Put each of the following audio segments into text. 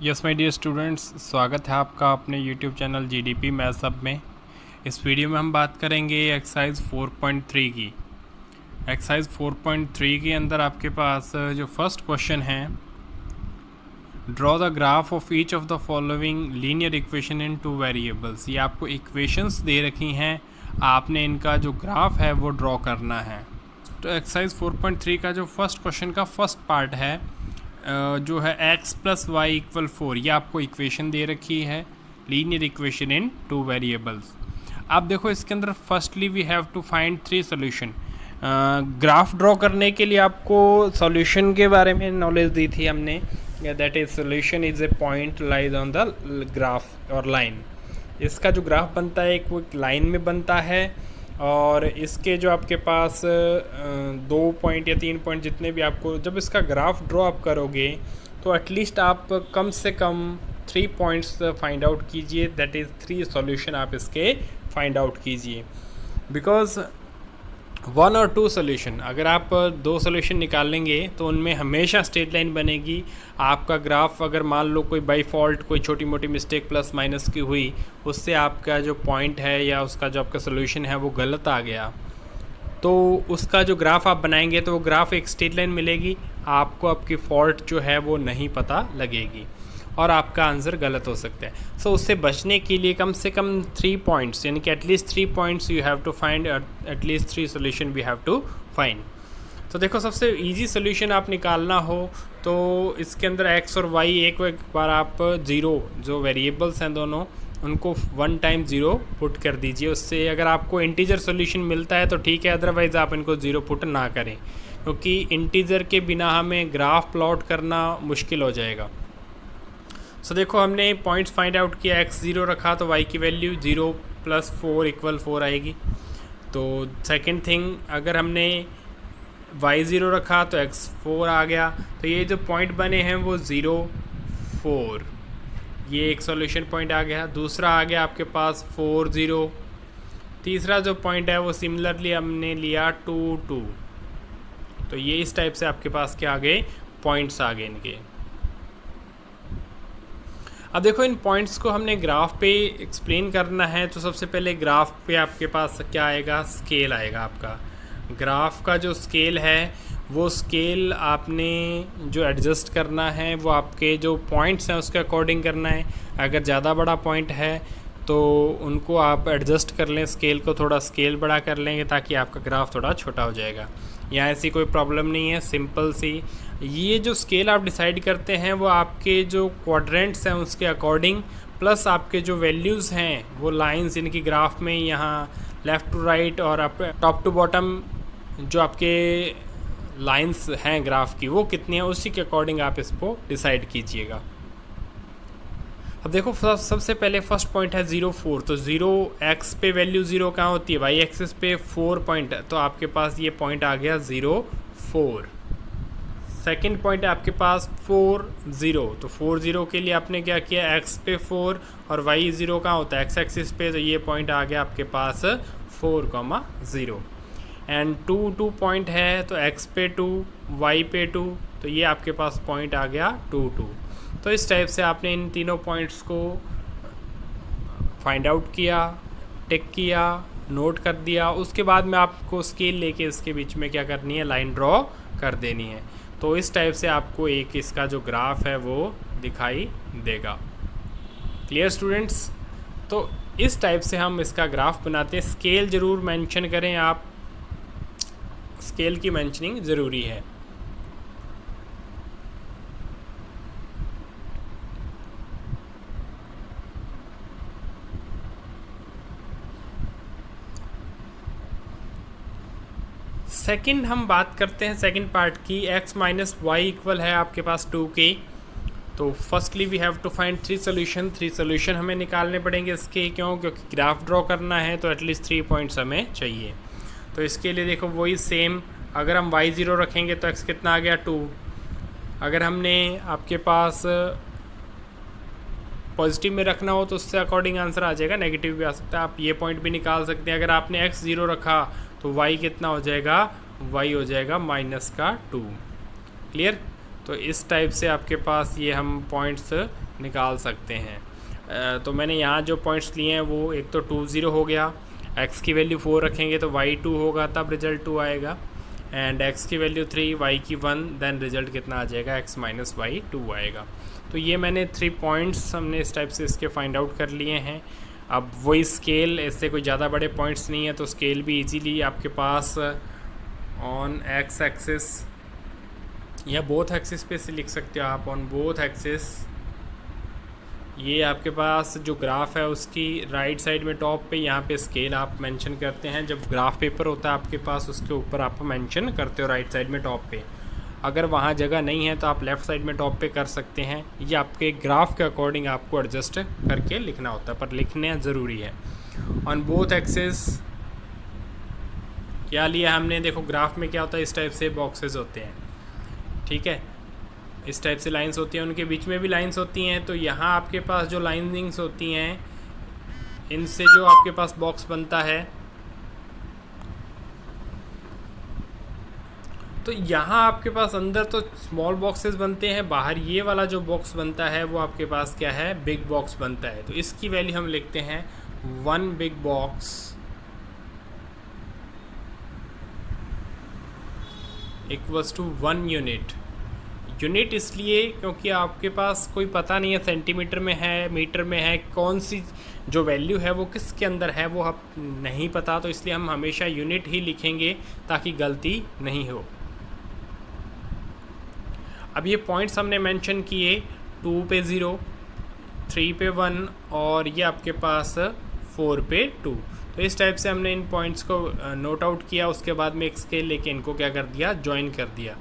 Yes my dear students, स्वागत है आपका अपने YouTube channel GDP maths hub में। इस वीडियो में हम बात करेंगे एक्सरसाइज 4.3 की। एक्सरसाइज 4.3 के अंदर आपके पास जो फर्स्ट क्वेश्चन है, draw the graph of each of the following linear equation in two variables. ये आपको इक्वेशंस दे रखी हैं, आपने इनका जो ग्राफ है वो ड्रॉ करना है। तो एक्सरसाइज 4.3 का जो फर्स्ट क्वेश्चन का फर्स्ट पार्ट है जो है x प्लस वाई इक्वल 4, ये आपको इक्वेशन दे रखी है, linear equation in two variables. अब देखो इसके अंदर firstly we have to find 3 solution. Graph draw करने के लिए आपको सॉल्यूशन के बारे में नॉलेज दी थी हमने, that is solution is a point lies on the graph और लाइन। इसका जो ग्राफ बनता है वो एक लाइन में बनता है, और इसके जो आपके पास 2 पॉइंट या 3 पॉइंट जितने भी आपको, जब इसका ग्राफ ड्रॉ आप करोगे तो एटलीस्ट आप कम से कम 3 पॉइंट्स फाइंड आउट कीजिए, दैट इज़ 3 सॉल्यूशन आप इसके फाइंड आउट कीजिए। बिकॉज 1 और 2 सोल्यूशन, अगर आप 2 सोल्यूशन निकालेंगे तो उनमें हमेशा स्ट्रेट लाइन बनेगी। आपका ग्राफ अगर मान लो कोई बाई फॉल्ट कोई छोटी मोटी मिस्टेक प्लस माइनस की हुई, उससे आपका जो पॉइंट है या उसका जो आपका सोल्यूशन है वो गलत आ गया, तो उसका जो ग्राफ आप बनाएंगे तो वो ग्राफ एक स्ट्रेट लाइन मिलेगी, आपको आपकी फॉल्ट जो है वो नहीं पता लगेगी और आपका आंसर गलत हो सकता है। सो उससे बचने के लिए कम से कम 3 पॉइंट्स, यानी कि at least 3 points you have to find, at least 3 solution we have to find. तो देखो सबसे इजी सोल्यूशन आप निकालना हो तो इसके अंदर x और y एक बार आप 0 जो वेरिएबल्स हैं दोनों उनको 1 टाइम 0 पुट कर दीजिए। उससे अगर आपको इंटीजर सोल्यूशन मिलता है तो ठीक है, अदरवाइज़ आप इनको 0 पुट ना करें, क्योंकि इंटीजर के बिना हमें ग्राफ प्लॉट करना मुश्किल हो जाएगा। सो देखो हमने पॉइंट्स फाइंड आउट किया, x 0 रखा तो y की वैल्यू 0 प्लस 4 इक्वल 4 आएगी। तो सेकंड थिंग, अगर हमने y 0 रखा तो x 4 आ गया। तो ये जो पॉइंट बने हैं वो 0 4, ये एक सॉल्यूशन पॉइंट आ गया। दूसरा आ गया आपके पास 4 0। तीसरा जो पॉइंट है वो सिमिलरली हमने लिया 2 2। तो ये इस टाइप से आपके पास क्या आ गए, पॉइंट्स आ गए इनके। अब देखो इन पॉइंट्स को हमने ग्राफ पे एक्सप्लेन करना है, तो सबसे पहले ग्राफ पे आपके पास क्या आएगा, स्केल आएगा। आपका ग्राफ का जो स्केल है वो स्केल आपने जो एडजस्ट करना है वो आपके जो पॉइंट्स हैं उसके अकॉर्डिंग करना है। अगर ज़्यादा बड़ा पॉइंट है तो उनको आप एडजस्ट कर लें, स्केल को थोड़ा स्केल बड़ा कर लेंगे ताकि आपका ग्राफ थोड़ा छोटा हो जाएगा। यहाँ ऐसी कोई प्रॉब्लम नहीं है, सिंपल सी। ये जो स्केल आप डिसाइड करते हैं वो आपके जो क्वाड्रेंट्स हैं उसके अकॉर्डिंग, प्लस आपके जो वैल्यूज़ हैं वो लाइंस इनकी ग्राफ में यहाँ लेफ़्ट टू राइट और टॉप टू बॉटम जो आपके लाइंस हैं ग्राफ की वो कितनी हैं, उसी के अकॉर्डिंग आप इसको डिसाइड कीजिएगा। अब देखो सबसे पहले फर्स्ट पॉइंट है 0 4। तो 0 x पे वैल्यू 0 कहाँ होती है, y एक्सिस पे 4 पॉइंट है, तो आपके पास ये पॉइंट आ गया 0 4। सेकंड पॉइंट है आपके पास 4 0। तो 4 0 के लिए आपने क्या किया, x पे 4 और y 0 कहाँ होता है, x एक्सिस पे, तो ये पॉइंट आ गया आपके पास 4 0। एंड 2 2 पॉइंट है तो x पे 2 y पे 2, तो ये आपके पास पॉइंट आ गया 2 2। तो इस टाइप से आपने इन तीनों पॉइंट्स को फाइंड आउट किया, टिक किया, नोट कर दिया। उसके बाद में आपको स्केल लेके इसके बीच में क्या करनी है, लाइन ड्रॉ कर देनी है। तो इस टाइप से आपको एक इसका जो ग्राफ है वो दिखाई देगा। Clear students? तो इस टाइप से हम इसका ग्राफ बनाते हैं। स्केल ज़रूर मेंशन करें आप, स्केल की मेंशनिंग ज़रूरी है। सेकंड हम बात करते हैं सेकंड पार्ट की, x माइनस वाई इक्वल है आपके पास 2 के। तो firstly we have to find 3 solution. 3 solution हमें निकालने पड़ेंगे इसके, क्योंकि ग्राफ ड्रॉ करना है तो एटलीस्ट 3 पॉइंट्स हमें चाहिए। तो इसके लिए देखो वही सेम, अगर हम y 0 रखेंगे तो x कितना आ गया 2। अगर हमने आपके पास पॉजिटिव में रखना हो तो उससे अकॉर्डिंग आंसर आ जाएगा, नेगेटिव भी आ सकता है, आप ये पॉइंट भी निकाल सकते हैं। अगर आपने x 0 रखा तो y कितना हो जाएगा, y हो जाएगा -2। क्लियर? तो इस टाइप से आपके पास ये हम पॉइंट्स निकाल सकते हैं। तो मैंने यहाँ जो पॉइंट्स लिए हैं वो एक तो 2 0 हो गया, x की वैल्यू 4 रखेंगे तो y 2 होगा, तब रिज़ल्ट 2 आएगा, एंड x की वैल्यू 3, y की 1, देन रिज़ल्ट कितना आ जाएगा, x माइनस वाई 2 आएगा। तो ये मैंने 3 पॉइंट्स हमने इस टाइप से इसके फाइंड आउट कर लिए हैं। अब वही स्केल, इससे कोई ज़्यादा बड़े पॉइंट्स नहीं है तो स्केल भी इजीली आपके पास ऑन x एक्सिस या बोथ एक्सिस पे से लिख सकते हो आप, ऑन बोथ एक्सिस। ये आपके पास जो ग्राफ है उसकी राइट साइड में टॉप पे यहाँ पे स्केल आप मेंशन करते हैं। जब ग्राफ पेपर होता है आपके पास उसके ऊपर आप मेंशन करते हो राइट साइड में टॉप पे। अगर वहाँ जगह नहीं है तो आप लेफ़्ट साइड में टॉप पे कर सकते हैं। ये आपके ग्राफ के अकॉर्डिंग आपको एडजस्ट करके लिखना होता है, पर लिखना ज़रूरी है। ऑन बोथ एक्सिस क्या लिया हमने, देखो ग्राफ में क्या होता है, इस टाइप से बॉक्सेस होते हैं, ठीक है, इस टाइप से लाइंस होती हैं, उनके बीच में भी लाइंस होती हैं। तो यहाँ आपके पास जो लाइनिंग्स होती हैं इनसे जो आपके पास बॉक्स बनता है, तो यहाँ आपके पास अंदर तो स्मॉल बॉक्सेस बनते हैं, बाहर ये वाला जो बॉक्स बनता है वो आपके पास क्या है, बिग बॉक्स बनता है। तो इसकी वैल्यू हम लिखते हैं 1 big box equals to 1 unit. Unit इसलिए क्योंकि आपके पास कोई पता नहीं है सेंटीमीटर में है, मीटर में है, कौन सी जो वैल्यू है वो किसके अंदर है वो आप नहीं पता, तो इसलिए हम हमेशा यूनिट ही लिखेंगे ताकि गलती नहीं हो। अब ये पॉइंट्स हमने मेंशन किए, 2 पे 0, 3 पे 1 और ये आपके पास 4 पे 2। तो इस टाइप से हमने इन पॉइंट्स को नोट आउट किया। उसके बाद में एक स्केल लेके इनको क्या कर दिया, ज्वाइन कर दिया।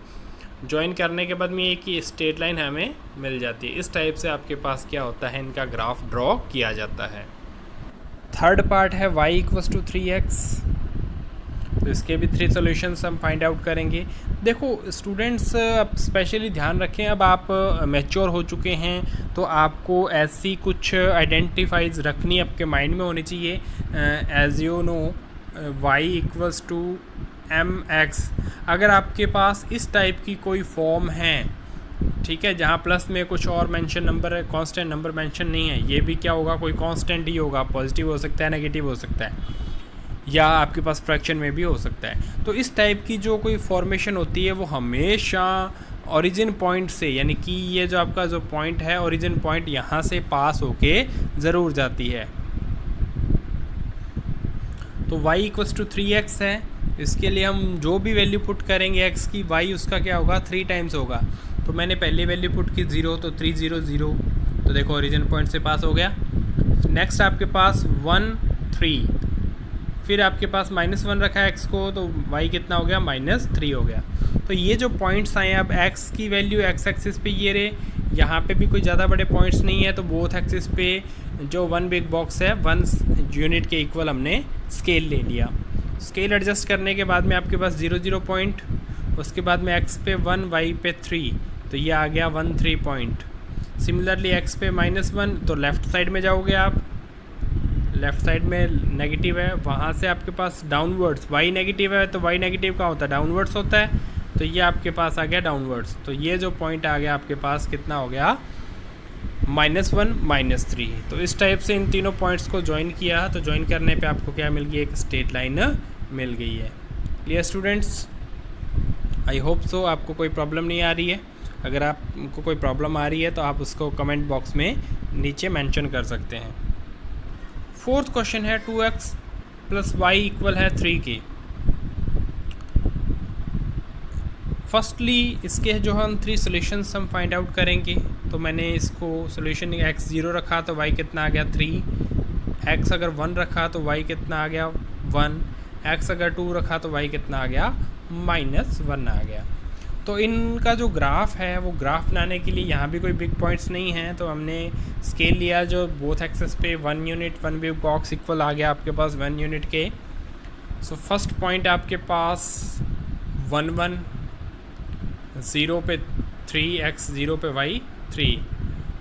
ज्वाइन करने के बाद में एक ही स्ट्रेट लाइन हमें मिल जाती है। इस टाइप से आपके पास क्या होता है, इनका ग्राफ ड्रॉ किया जाता है। थर्ड पार्ट है y इक्वल्स टू 3x। तो इसके भी 3 सॉल्यूशंस हम फाइंड आउट करेंगे। देखो स्टूडेंट्स, अब स्पेशली ध्यान रखें, अब आप मैच्योर हो चुके हैं तो आपको ऐसी कुछ आइडेंटिफाइज रखनी आपके माइंड में होनी चाहिए। As you know y equals to mx। अगर आपके पास इस टाइप की कोई फॉर्म है, ठीक है, जहाँ प्लस में कुछ और मेंशन नंबर है, कांस्टेंट नंबर मेंशन नहीं है, ये भी क्या होगा, कोई कांस्टेंट ही होगा, पॉजिटिव हो सकता है, नेगेटिव हो सकता है, या आपके पास फ्रैक्शन में भी हो सकता है। तो इस टाइप की जो कोई फॉर्मेशन होती है वो हमेशा ओरिजिन पॉइंट से, यानी कि ये जो आपका जो पॉइंट है ओरिजिन पॉइंट यहाँ से पास होके ज़रूर जाती है। तो y इक्वल्स टू 3x है। इसके लिए हम जो भी वैल्यू पुट करेंगे x की, y उसका क्या होगा, 3 टाइम्स होगा। तो मैंने पहले वैल्यू पुट की 0, तो 3 0 0, तो देखो ओरिजिन पॉइंट से पास हो गया। नेक्स्ट आपके पास 1 3, फिर आपके पास -1 रखा है x को, तो y कितना हो गया, -3 हो गया। तो ये जो पॉइंट्स आए, अब x की वैल्यू x एक्सिस पे ये रहे, यहाँ पे भी कोई ज़्यादा बड़े पॉइंट्स नहीं है, तो बोथ एक्सिस पे जो 1 बिग बॉक्स है 1 यूनिट के इक्वल हमने स्केल ले लिया। स्केल एडजस्ट करने के बाद में आपके पास 0 0 पॉइंट, उसके बाद में x पे 1, y पे 3, तो ये आ गया 1 3 पॉइंट। सिमिलरली x पे -1, तो लेफ़्ट साइड में जाओगे आप, लेफ़्ट साइड में नेगेटिव है, वहाँ से आपके पास डाउनवर्ड्स, y नेगेटिव है तो y नेगेटिव का होता है, डाउनवर्ड्स होता है, तो ये आपके पास आ गया डाउनवर्ड्स। तो ये जो पॉइंट आ गया आपके पास कितना हो गया, -1 -3। तो इस टाइप से इन तीनों पॉइंट्स को ज्वाइन किया, तो ज्वाइन करने पे आपको क्या मिल गई, एक स्ट्रेट लाइन मिल गई है। Clear students, I hope so आपको कोई प्रॉब्लम नहीं आ रही है। अगर आपको कोई प्रॉब्लम आ रही है तो आप उसको कमेंट बॉक्स में नीचे मेंशन कर सकते हैं। फोर्थ क्वेश्चन है 2x + y इक्वल है 3 की। फर्स्टली इसके जो हम 3 सॉल्यूशंस हम फाइंड आउट करेंगे। तो मैंने इसको सॉल्यूशन x 0 रखा तो y कितना आ गया 3, x अगर 1 रखा तो y कितना आ गया 1, x अगर 2 रखा तो y कितना आ गया -1 आ गया। तो इनका जो ग्राफ है वो ग्राफ बनाने के लिए यहाँ भी कोई बिग पॉइंट्स नहीं हैं, तो हमने स्केल लिया जो बोथ एक्सेस पे 1 यूनिट 1 बिग बॉक्स इक्वल आ गया आपके पास 1 यूनिट के। सो फर्स्ट पॉइंट आपके पास 1 1, 0 पे 3, x 0 पे y 3,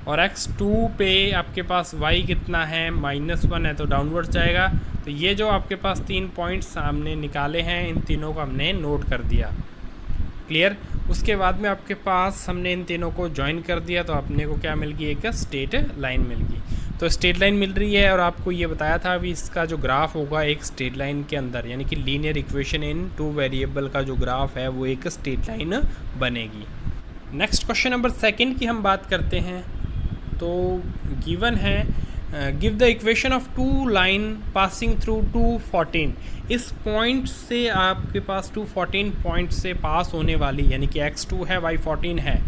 और x 2 पे आपके पास y कितना है -1 है, तो डाउनवर्ड जाएगा। तो ये जो आपके पास 3 पॉइंट्स सामने निकाले हैं, इन तीनों को हमने नोट कर दिया। क्लियर। उसके बाद में आपके पास हमने इन तीनों को ज्वाइन कर दिया तो अपने को क्या मिल गई, एक स्ट्रेट लाइन मिल गई। तो स्ट्रेट लाइन मिल रही है और आपको ये बताया था अभी इसका जो ग्राफ होगा एक स्ट्रेट लाइन के अंदर, यानी कि लीनियर इक्वेशन इन 2 वेरिएबल का जो ग्राफ है वो एक स्ट्रेट लाइन बनेगी। नेक्स्ट क्वेश्चन नंबर 2 की हम बात करते हैं। तो गिवन है give the equation of 2 line passing through 214। इस पॉइंट से आपके पास 214 पॉइंट से पास होने वाली, यानी कि x2 है y14 है,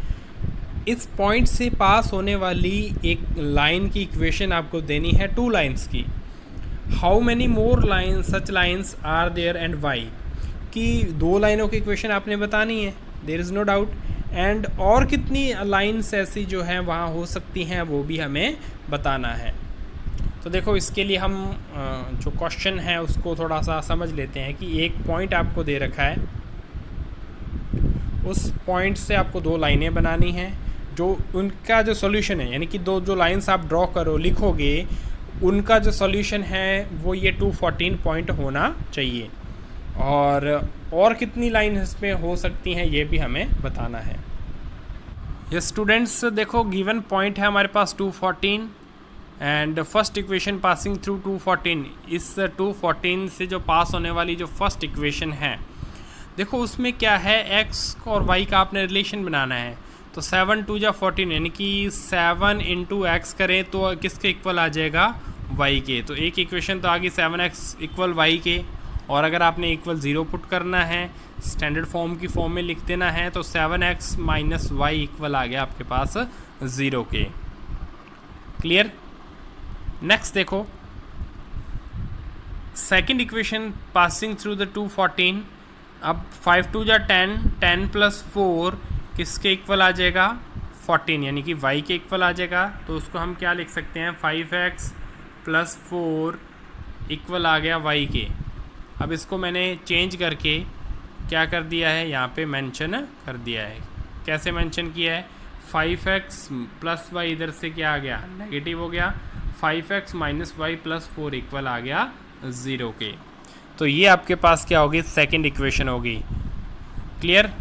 इस पॉइंट से पास होने वाली एक लाइन की इक्वेशन आपको देनी है 2 लाइंस की। How many more line such lines are there and why, कि 2 लाइनों की इक्वेशन आपने बतानी है, there is no doubt. And और कितनी लाइन्स ऐसी जो हैं वहाँ हो सकती हैं वो भी हमें बताना है। तो देखो इसके लिए हम जो क्वेश्चन है उसको थोड़ा सा समझ लेते हैं कि एक पॉइंट आपको दे रखा है, उस पॉइंट से आपको 2 लाइनें बनानी हैं, जो उनका जो सॉल्यूशन है, यानी कि जो लाइंस आप ड्रॉ करो लिखोगे उनका जो सॉल्यूशन है वो ये 214 पॉइंट होना चाहिए। और कितनी लाइन इसमें हो सकती हैं ये भी हमें बताना है। ये स्टूडेंट्स देखो गिवन पॉइंट है हमारे पास 214 and first equation passing through 214। इस 214 से जो पास होने वाली जो फर्स्ट इक्वेशन है, देखो उसमें क्या है, x और y का आपने रिलेशन बनाना है। तो 7 2 जा 14, यानी कि 7 इंटू एक्स करें तो किसके इक्वल आ जाएगा, y के। तो एक इक्वेशन तो आ गई 7x इक्वल y के, और अगर आपने इक्वल 0 पुट करना है, स्टैंडर्ड फॉर्म की फॉर्म में लिख देना है, तो 7x माइनस वाई इक्वल आ गया आपके पास 0 के। क्लियर। नेक्स्ट देखो second equation passing through the 214। अब 5 2 जा 10, 10 प्लस 4 किसके इक्वल आ जाएगा, 14, यानी कि y के इक्वल आ जाएगा। तो उसको हम क्या लिख सकते हैं, 5x प्लस 4 इक्वल आ गया y के। अब इसको मैंने चेंज करके क्या कर दिया है, यहाँ पे मेंशन कर दिया है। कैसे मेंशन किया है, 5x प्लस वाई इधर से क्या आ गया, नेगेटिव हो गया, 5x minus y plus 4 equal आ गया 0 के। तो ये आपके पास क्या होगी, सेकंड इक्वेशन होगी। Clear.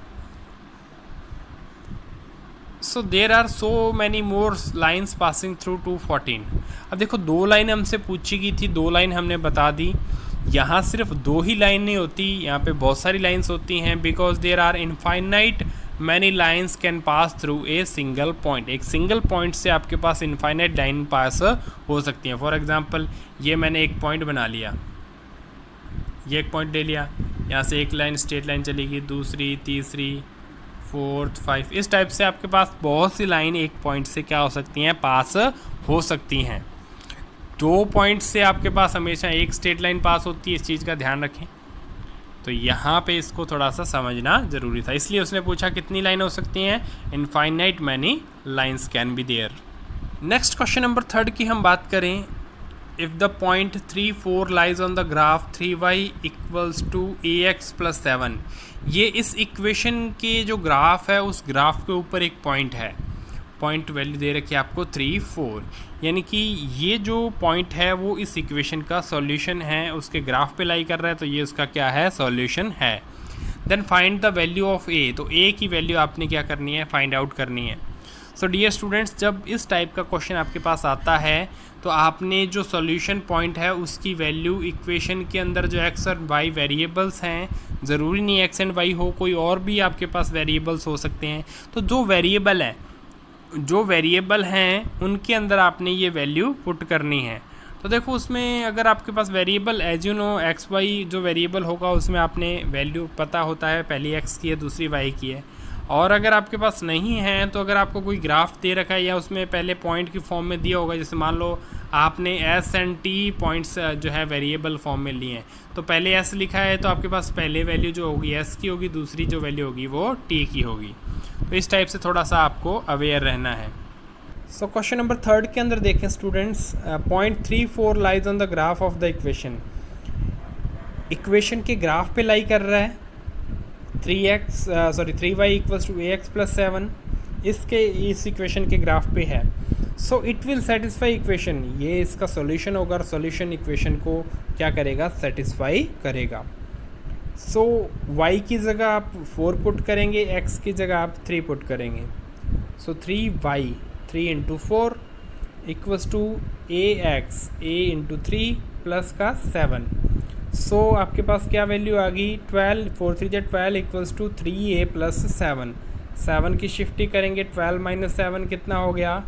So there are so many more lines passing through 214। अब देखो 2 लाइन हमसे पूछी गई थी, 2 लाइन हमने बता दी। यहाँ सिर्फ 2 ही लाइन नहीं होती, यहाँ पे बहुत सारी लाइन्स होती हैं, because there are infinite many lines can pass through a single point. एक सिंगल पॉइंट से आपके पास इनफाइनाइट लाइन पास हो सकती हैं। फॉर एग्जांपल ये मैंने एक पॉइंट बना लिया, ये एक पॉइंट ले लिया, यहाँ से एक लाइन स्ट्रेट लाइन चलेगी, दूसरी, तीसरी, 4th, 5, इस टाइप से आपके पास बहुत सी लाइन एक पॉइंट से क्या हो सकती हैं, पास हो सकती हैं। 2 पॉइंट से आपके पास हमेशा एक स्ट्रेट लाइन पास होती है, इस चीज़ का ध्यान रखें। तो यहाँ पे इसको थोड़ा सा समझना ज़रूरी था, इसलिए उसने पूछा कितनी लाइन हो सकती हैं, infinite many lines can be there. Next question number 3 की हम बात करें। If the point 3 4 lies on the graph 3y equals to ax plus 7। ये इस इक्वेशन के जो ग्राफ है उस ग्राफ के ऊपर एक पॉइंट है, पॉइंट वैल्यू दे रखी है आपको 3 4, यानी कि ये जो पॉइंट है वो इस इक्वेशन का सॉल्यूशन है, उसके ग्राफ पे लाई कर रहा है, तो ये उसका क्या है, सॉल्यूशन है। Then find the value of a। तो a की वैल्यू आपने क्या करनी है, फाइंड आउट करनी है। सो डियर स्टूडेंट्स, जब इस टाइप का क्वेश्चन आपके पास आता है तो आपने जो सॉल्यूशन पॉइंट है उसकी वैल्यू इक्वेशन के अंदर जो x और y वेरिएबल्स हैं, ज़रूरी नहीं x एंड y हो, कोई और भी आपके पास वेरिएबल्स हो सकते हैं, तो जो वेरिएबल हैं उनके अंदर आपने ये वैल्यू पुट करनी है। तो देखो उसमें अगर आपके पास variable as you know x y जो वेरिएबल होगा उसमें आपने वैल्यू पता होता है, पहली एक्स की है दूसरी वाई की है। और अगर आपके पास नहीं है तो अगर आपको कोई ग्राफ दे रखा है या उसमें पहले पॉइंट की फॉर्म में दिया होगा, जैसे मान लो आपने एस एंड टी पॉइंट्स जो है वेरिएबल फॉर्म में लिए हैं, तो पहले एस लिखा है तो आपके पास पहले वैल्यू जो होगी एस की होगी, दूसरी जो वैल्यू होगी वो टी की होगी। तो इस टाइप से थोड़ा सा आपको अवेयर रहना है। सो क्वेश्चन नंबर 3 के अंदर देखें students, point 3 4 lies on the graph of the equation. Equation के ग्राफ पे लाई कर रहा है 3y equals to ax plus 7, इस इक्वेशन के ग्राफ पे है। So it will satisfy equation, ये इसका सॉल्यूशन होगा और सॉल्यूशन इक्वेशन को क्या करेगा, सेटिस्फाई करेगा। सो y की जगह आप 4 पुट करेंगे, x की जगह आप 3 पुट करेंगे। So 3y 3 into 4 equals to a into 3 plus का 7। सो आपके पास क्या वैल्यू आ गई, 12, 4 3 12 इक्वल्स टू 3a प्लस 7। 7 की शिफ्टी करेंगे, 12 माइनस 7 कितना हो गया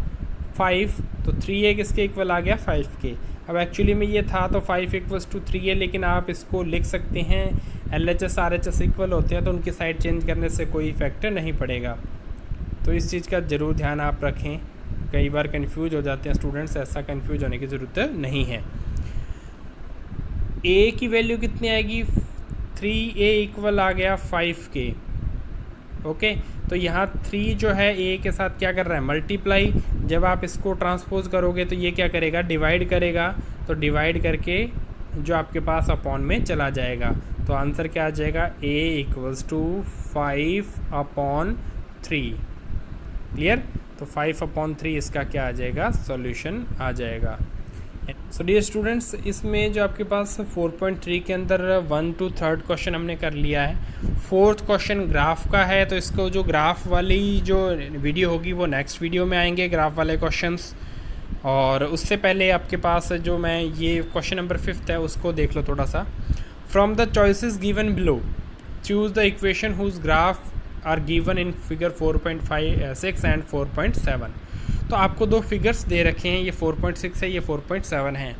5, तो 3a किसके इक्वल आ गया 5 के। अब एक्चुअली में ये था तो 5 इक्वल्स टू 3a, लेकिन आप इसको लिख सकते हैं LHS RHS इक्वल होते हैं तो उनकी साइड चेंज करने से कोई इफेक्ट नहीं पड़ेगा। तो इस चीज़ का ज़रूर ध्यान आप रखें, कई बार कंफ्यूज हो जाते हैं स्टूडेंट्स, ऐसा कंफ्यूज होने की ज़रूरत नहीं है। a की वैल्यू कितनी आएगी, 3a इक्वल आ गया 5 के। ओके तो यहाँ 3 जो है a के साथ क्या कर रहा है मल्टीप्लाई, जब आप इसको ट्रांसपोज करोगे तो ये क्या करेगा डिवाइड करेगा, तो डिवाइड करके जो आपके पास अपॉन में चला जाएगा। तो आंसर क्या आ जाएगा a इक्वल्स टू 5/3। क्लियर, तो 5/3 इसका क्या आ जाएगा सॉल्यूशन आ जाएगा। सो डियर स्टूडेंट्स, इसमें जो आपके पास 4.3 के अंदर 1 to 3rd क्वेश्चन हमने कर लिया है। 4th क्वेश्चन ग्राफ का है, तो इसको जो ग्राफ वाली जो वीडियो होगी वो नेक्स्ट वीडियो में आएंगे ग्राफ वाले क्वेश्चंस। और उससे पहले आपके पास जो मैं ये क्वेश्चन नंबर 5th है उसको देख लो थोड़ा सा। From the choices given below choose the equation whose graph are given in figure 4.6 and 4.7। तो आपको दो फिगर्स दे रखे हैं, ये 4.6 है, ये 4.7 है।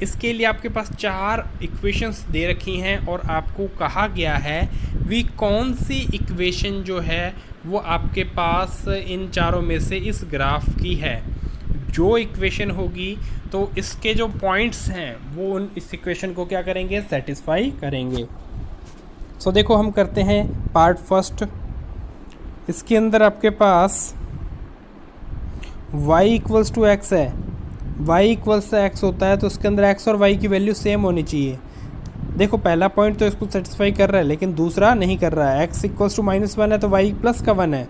इसके लिए आपके पास 4 इक्वेशंस दे रखी हैं और आपको कहा गया है भी कौन सी इक्वेशन जो है वो आपके पास इन चारों में से इस ग्राफ की है। जो इक्वेशन होगी तो इसके जो पॉइंट्स हैं वो उन इस इक्वेशन को क्या करेंगे सेटिस्फाई करेंगे। सो देखो हम करते हैं पार्ट फर्स्ट। इसके अंदर आपके पास y इक्वल्स टू एक्स है, y इक्वल्स टू एक्स होता है तो उसके अंदर x और y की वैल्यू सेम होनी चाहिए। देखो पहला पॉइंट तो इसको सेटिस्फाई कर रहा है लेकिन दूसरा नहीं कर रहा है। x इक्वल्स टू -1 है तो y प्लस का 1 है,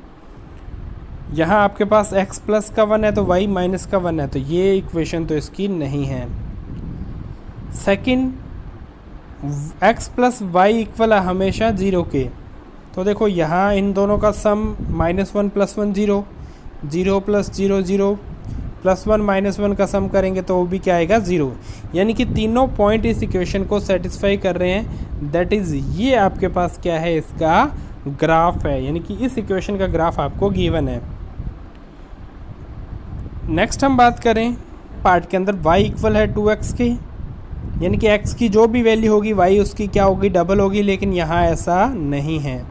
यहाँ आपके पास x प्लस का 1 है तो y माइनस का 1 है, तो ये इक्वेशन तो इसकी नहीं है। Second, x plus y equal है हमेशा 0 के, तो देखो यहाँ इन दोनों का सम -1 + 1 0, 0 + 0 0 +1 -1 का सम करेंगे तो वो भी क्या आएगा 0। यानी कि तीनों पॉइंट इस इक्वेशन को सेटिस्फाई कर रहे हैं। दैट इज़ ये आपके पास क्या है इसका ग्राफ है, यानी कि इस इक्वेशन का ग्राफ आपको गिवन है। नेक्स्ट हम बात करें पार्ट के अंदर y इक्वल है 2x के, यानी कि x की जो भी वैल्यू होगी y उसकी क्या होगी डबल होगी, लेकिन यहाँ ऐसा नहीं है।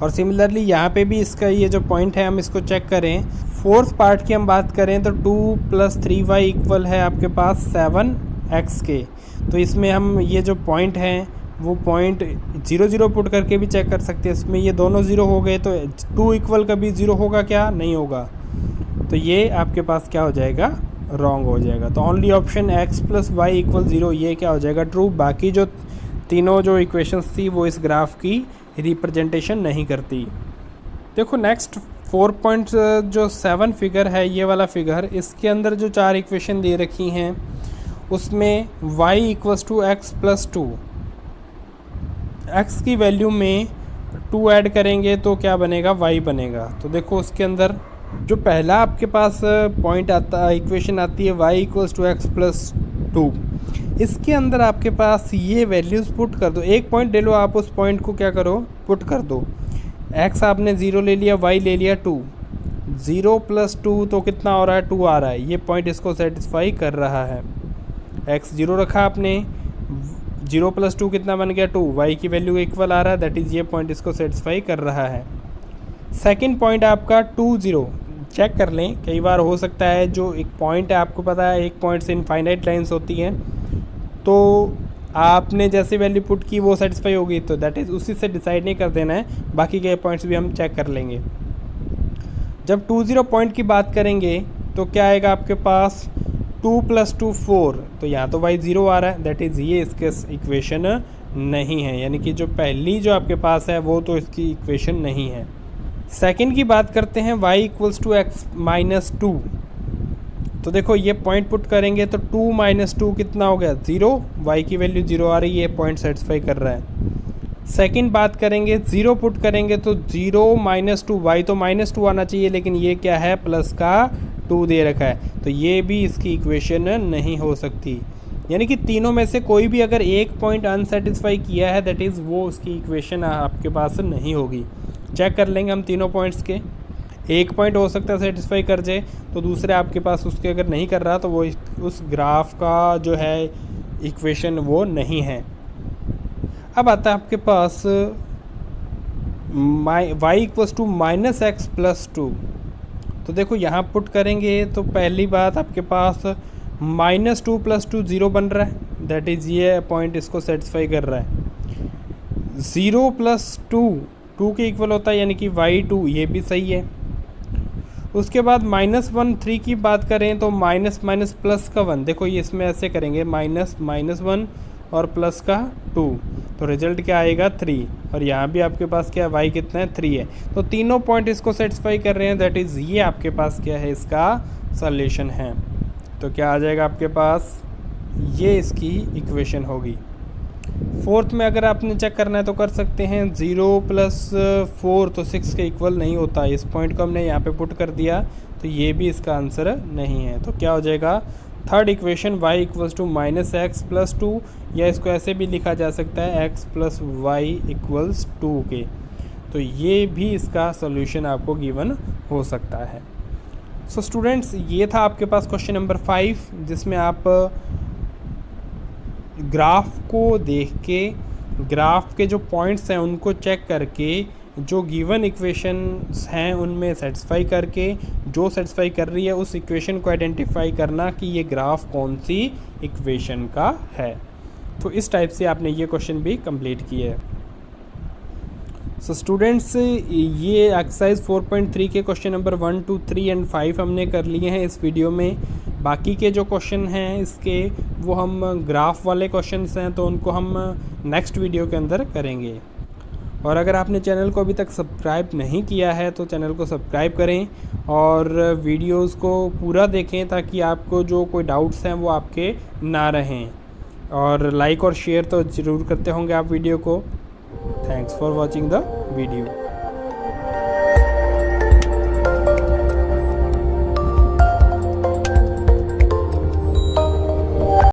और सिमिलरली यहाँ पे भी इसका ये जो पॉइंट है हम इसको चेक करें। फोर्थ पार्ट की हम बात करें तो 2 + 3y इक्वल है आपके पास 7x के, तो इसमें हम ये जो पॉइंट हैं वो पॉइंट 0 0 पुट करके भी चेक कर सकते हैं। इसमें ये दोनों 0 हो गए तो 2 इक्वल कभी 0 होगा क्या, नहीं होगा, तो ये आपके पास क्या हो जाएगा रॉन्ग हो जाएगा। तो only option x + y equal 0 ये क्या हो जाएगा ट्रू। बाकी जो तीनों जो इक्वेशंस थी वो इस ग्राफ की रिप्रेजेंटेशन नहीं करती। देखो नेक्स्ट 4.7 फिगर है, ये वाला फिगर, इसके अंदर जो 4 इक्वेशन दे रखी हैं उसमें y = x + 2, x की वैल्यू में 2 ऐड करेंगे तो क्या बनेगा y बनेगा। तो देखो उसके अंदर जो पहला आपके पास पॉइंट आता है इक्वेशन आती है y = x + 2, इसके अंदर आपके पास ये वैल्यूज़ पुट कर दो। एक पॉइंट ले लो आप, उस पॉइंट को क्या करो पुट कर दो। x आपने 0 ले लिया, y ले लिया 2, 0 + 2 तो कितना हो रहा है 2 आ रहा है, ये पॉइंट इसको सेटिस्फाई कर रहा है। x 0 रखा आपने, 0 + 2 कितना बन गया 2, y की वैल्यू इक्वल आ रहा है, दैट इज़ ये पॉइंट इसको सेटिस्फाई कर रहा है। सेकंड पॉइंट आपका 2 0, चेक कर लें, कई बार हो सकता है जो एक पॉइंट है आपको पता है एक पॉइंट से इनफाइनाइट लाइंस होती हैं, तो आपने जैसे वैल्यू पुट की वो सेटिस्फाई होगी, तो दैट इज़ उसी से डिसाइड नहीं कर देना है, बाकी के पॉइंट्स भी हम चेक कर लेंगे। जब 2 0 पॉइंट की बात करेंगे तो क्या आएगा आपके पास 2 + 2 4, तो यहाँ तो y 0 आ रहा है, दैट इज़ ये इसके इक्वेशन नहीं है, यानी कि जो पहली जो आपके पास है वो तो इसकी इक्वेशन नहीं है। सेकंड की बात करते हैं y = x - 2, तो तो देखो ये पॉइंट पुट करेंगे तो 2 माइनस 2 कितना हो गया 0, y की वैल्यू 0 आ रही है, पॉइंट सेटिस्फाई कर रहा है। सेकंड बात करेंगे 0 पुट करेंगे तो 0 माइनस 2, y तो माइनस 2 आना चाहिए, लेकिन ये क्या है प्लस का 2 दे रखा है, तो ये भी इसकी इक्वेशन नहीं हो सकती। यानी कि तीनों में से कोई भी अगर एक पॉइंट अनसेटिस्फाई किया है दैट इज़ वो उसकी इक्वेशन आपके पास नहीं होगी। चेक कर लेंगे हम तीनों पॉइंट्स के, एक पॉइंट हो सकता है सेटिस्फाई कर जाए, तो दूसरे आपके पास उसके अगर नहीं कर रहा तो वो उस ग्राफ का जो है इक्वेशन वो नहीं है। अब आता है आपके पास y equals to minus x plus 2। तो देखो यहाँ पुट करेंगे तो पहली बात आपके पास माइनस 2 प्लस 2 0 बन रहा है, दैट इज़ ये पॉइंट इसको सेटिस्फाई कर रहा है। 0 प्लस 2 के इक्वल होता है, यानी कि y2, ये भी सही है। उसके बाद माइनस 1 3 की बात करें तो माइनस माइनस प्लस का 1, देखो ये इसमें ऐसे करेंगे माइनस माइनस 1 और प्लस का 2, तो रिजल्ट क्या आएगा 3, और यहाँ भी आपके पास क्या है y कितना है 3 है। तो तीनों पॉइंट इसको सेटिस्फाई कर रहे हैं, दैट इज़ ये आपके पास क्या है इसका सॉल्यूशन है। तो क्या आ जाएगा आपके पास, ये इसकी इक्वेशन होगी। फोर्थ में अगर आपने चेक करना है तो कर सकते हैं, 0 प्लस 4 तो 6 के इक्वल नहीं होता, इस पॉइंट को हमने यहाँ पे पुट कर दिया, तो ये भी इसका आंसर नहीं है। तो क्या हो जाएगा third equation y equals to minus x plus 2, या इसको ऐसे भी लिखा जा सकता है x प्लस वाई इक्वल्स 2 के, तो ये भी इसका सोल्यूशन आपको गिवन हो सकता है। सो स्टूडेंट्स, ये था आपके पास क्वेश्चन नंबर 5, जिसमें आप ग्राफ को देख के ग्राफ के जो पॉइंट्स हैं उनको चेक करके जो गिवन इक्वेशंस हैं उनमें सेटिस्फाई करके, जो सेटिस्फाई कर रही है उस इक्वेशन को आइडेंटिफाई करना कि ये ग्राफ कौन सी इक्वेशन का है। तो इस टाइप से आपने ये क्वेश्चन भी कंप्लीट किया है। सो स्टूडेंट्स, ये एक्सरसाइज 4.3 के क्वेश्चन नंबर 1, 2, 3 एंड 5 हमने कर लिए हैं इस वीडियो में। बाकी के जो क्वेश्चन हैं इसके वो हम ग्राफ वाले क्वेश्चंस हैं, तो उनको हम नेक्स्ट वीडियो के अंदर करेंगे। और अगर आपने चैनल को अभी तक सब्सक्राइब नहीं किया है तो चैनल को सब्सक्राइब करें और वीडियोस को पूरा देखें, ताकि आपको जो कोई डाउट्स हैं वो आपके ना रहें। और लाइक और शेयर तो ज़रूर करते होंगे आप वीडियो को। Thanks for watching the video.